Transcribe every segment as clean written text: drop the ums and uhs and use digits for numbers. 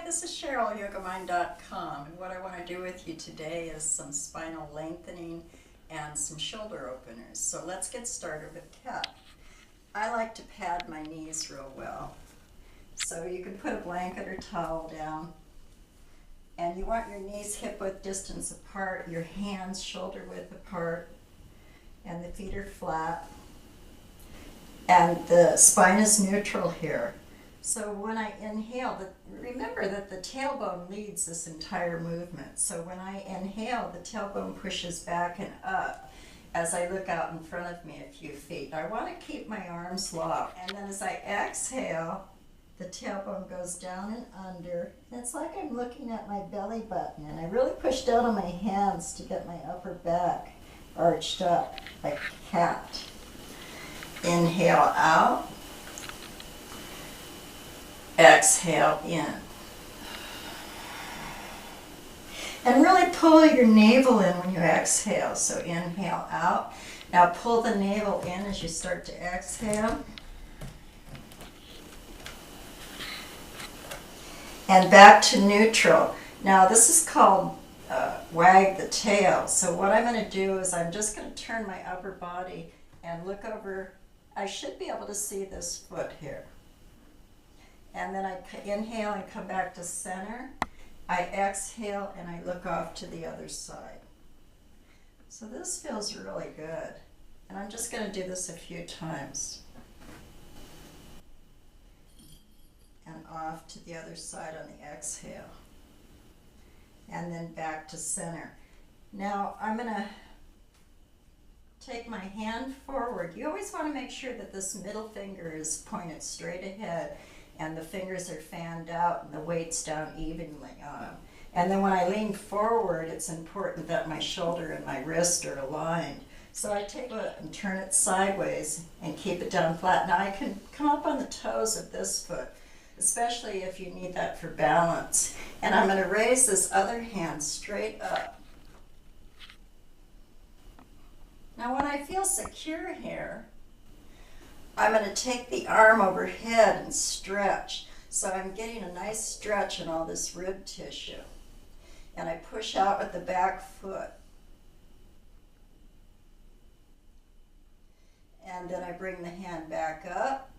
this is Cheryl, yogamind.com, and what I want to do with you today is some spinal lengthening and some shoulder openers. So let's get started with cat. I like to pad my knees real well. So you can put a blanket or towel down, and you want your knees hip-width distance apart, your hands shoulder-width apart, and the feet are flat, and the spine is neutral here. So when I inhale, remember that the tailbone leads this entire movement. So when I inhale, the tailbone pushes back and up as I look out in front of me a few feet. I want to keep my arms locked. And then as I exhale, the tailbone goes down and under. And it's like I'm looking at my belly button, and I really push down on my hands to get my upper back arched up like a cat. Inhale out. Exhale in. And really pull your navel in when you exhale. So inhale out. Now pull the navel in as you start to exhale. And back to neutral. Now this is called wag the tail. So what I'm going to do is I'm just going to turn my upper body and look over. I should be able to see this foot here. And then I inhale and come back to center. I exhale and I look off to the other side. So this feels really good. And I'm just going to do this a few times. And off to the other side on the exhale. And then back to center. Now I'm going to take my hand forward. You always want to make sure that this middle finger is pointed straight ahead, and the fingers are fanned out and the weight's down evenly on them. And then when I lean forward, it's important that my shoulder and my wrist are aligned. So I take it and turn it sideways and keep it down flat. Now I can come up on the toes of this foot, especially if you need that for balance. And I'm going to raise this other hand straight up. Now when I feel secure here, I'm going to take the arm overhead and stretch. So I'm getting a nice stretch in all this rib tissue. And I push out with the back foot. And then I bring the hand back up.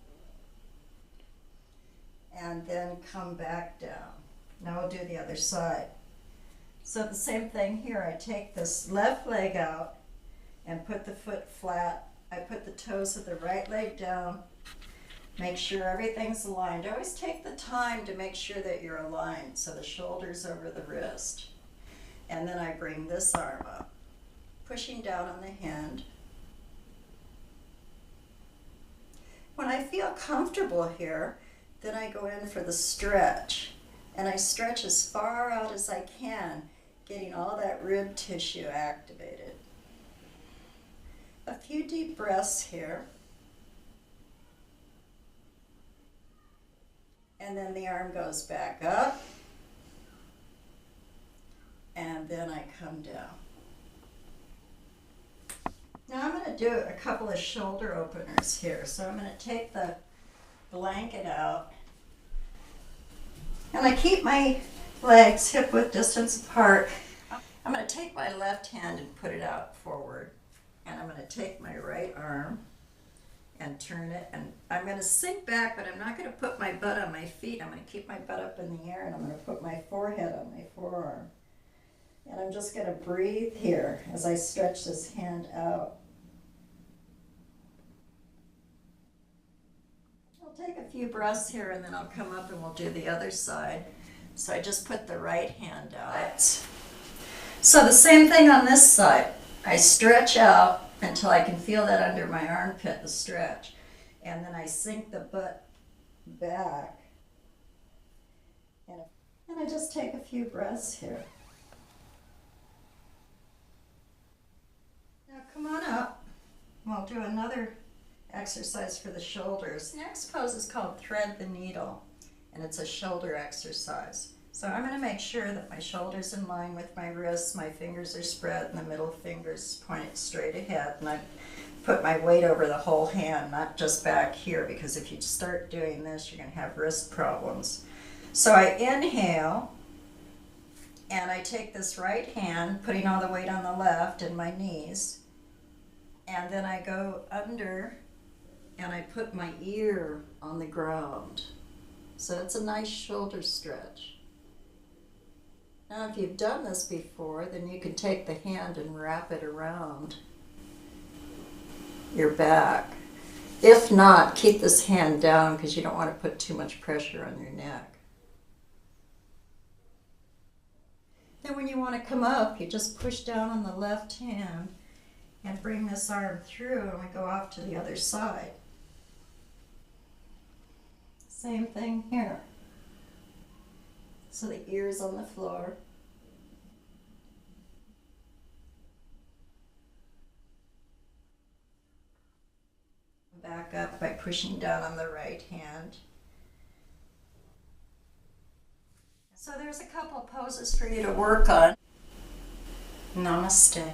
And then come back down. Now we'll do the other side. So the same thing here. I take this left leg out and put the foot flat. I put the toes of the right leg down, make sure everything's aligned. Always take the time to make sure that you're aligned, so the shoulder's over the wrist. And then I bring this arm up, pushing down on the hand. When I feel comfortable here, then I go in for the stretch. And I stretch as far out as I can, getting all that rib tissue activated. A few deep breaths here. And then the arm goes back up. And then I come down. Now I'm going to do a couple of shoulder openers here. So I'm going to take the blanket out. And I keep my legs hip-width distance apart. I'm going to take my left hand and put it out forward. And I'm going to take my right arm and turn it, and I'm going to sink back, but I'm not going to put my butt on my feet. I'm going to keep my butt up in the air, and I'm going to put my forehead on my forearm. And I'm just going to breathe here as I stretch this hand out. I'll take a few breaths here, and then I'll come up and we'll do the other side. So I just put the right hand out. So the same thing on this side. I stretch out until I can feel that under my armpit, the stretch. And then I sink the butt back. And I just take a few breaths here. Now come on up. We'll do another exercise for the shoulders. The next pose is called thread the needle, and it's a shoulder exercise. So I'm going to make sure that my shoulder's in line with my wrists, my fingers are spread, and the middle finger's pointed straight ahead. And I put my weight over the whole hand, not just back here, because if you start doing this, you're going to have wrist problems. So I inhale, and I take this right hand, putting all the weight on the left in my knees, and then I go under and I put my ear on the ground. So it's a nice shoulder stretch. Now if you've done this before, then you can take the hand and wrap it around your back. If not, keep this hand down because you don't want to put too much pressure on your neck. Then when you want to come up, you just push down on the left hand and bring this arm through, and we go off to the other side. Same thing here. So the ear's on the floor. Back up by pushing down on the right hand. So there's a couple poses for you to work on. Namaste.